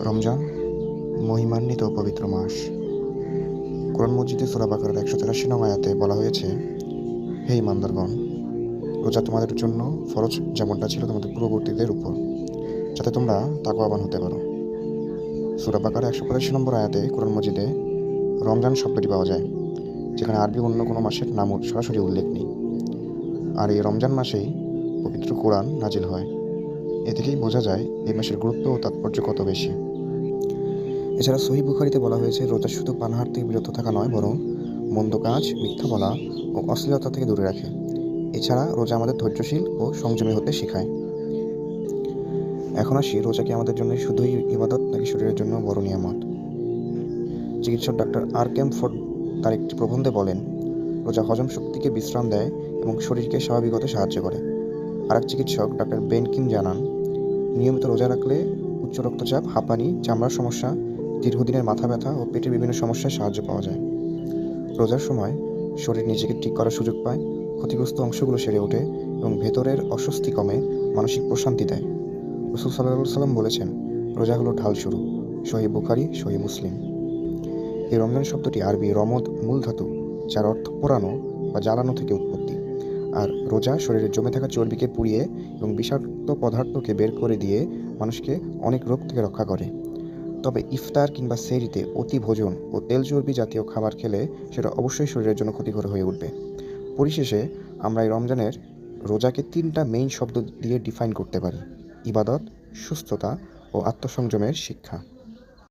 রমজান মহিমান্বিত ও পবিত্র মাস। কোরআন মজিদে সূরা বাকারার ১৮৩ নং আয়াতে বলা হয়েছে, হে ঈমানদারগণ, রোজা তোমাদের জন্য ফরজ যেমনটা ছিল তোমাদের পূর্ববর্তীদের উপর, যাতে তোমরা তাকওয়াবান হতে পারো। সূরা বাকারার ১৮৫ নম্বর আয়াতে কোরআন মজিদে রমজান শব্দটি পাওয়া যায়, যেখানে আরবি অন্য কোনো মাসের নাম সরাসরি উল্লেখ নেই। আর এই রমজান মাসেই পবিত্র কোরআন নাজিল হয়। এ থেকেই বোঝা যায় এই মাসের গুরুত্ব ও তাৎপর্য কত বেশি। এছাড়া সহিহ বুখারীতে বলা হয়েছে, রোজা শুধু পানাহার থেকে বিরত থাকা নয়, বরং মন্দ কাজ, মিথ্যা বলা ও অশ্লীলতা থেকে দূরে রাখে। এছাড়া রোজা আমাদের ধৈর্যশীল ও সংযমী হতে শেখায়। এখন আসি, রোজা কি আমাদের জন্য শুধুই ইবাদত নাকি শরীরের জন্য বড় নিয়ামত? চিকিৎসক ডাক্তার আর ক্যামফোর্ড তার একটি প্রবন্ধে বলেন, রোজা হজম শক্তিকে বিশ্রাম দেয় এবং শরীরকে স্বাভাবিক হতে সাহায্য করে। আরেক চিকিৎসক ডাক্তার বেন কিম জানান, নিয়মিত রোজা রাখলে উচ্চ রক্তচাপ, হাঁপানি, চামড়ার সমস্যা, দীর্ঘদিনের মাথা ব্যথা ও পেটের বিভিন্ন সমস্যায় সাহায্য পাওয়া যায়। রোজার সময় শরীর নিজেকে ঠিক করার সুযোগ পায়, ক্ষতিগ্রস্ত অংশগুলো সেরে ওঠে এবং ভেতরের অস্বস্তি কমে মানসিক প্রশান্তি দেয়। রাসূল সাল্লাল্লাহু আলাইহি সাল্লাম বলেছেন, রোজা হলো ঢাল শুরু। সহিহ বুখারী, সহিহ মুসলিম। এই রমজান শব্দটি আরবি রমদ মূল ধাতু, যার অর্থ পোড়ানো বা জ্বালানো থেকে উৎপত্তি। আর রোজা শরীরে জমে থাকা চর্বিকে পুড়িয়ে এবং বিষাক্ত পদার্থকে বের করে দিয়ে মানুষকে অনেক রোগ থেকে রক্ষা করে। তবে ইফতার কিংবা সেহরিতে অতি ভোজন ও তেল চর্বি জাতীয় খাবার খেলে সেটা অবশ্যই শরীরের জন্য ক্ষতিকর হয়ে উঠবে। পরিশেষে আমরা এই রমজানের রোজাকে ৩টা মেইন শব্দ দিয়ে ডিফাইন করতে পারি: ইবাদত, সুস্থতা ও আত্মসংযমের শিক্ষা।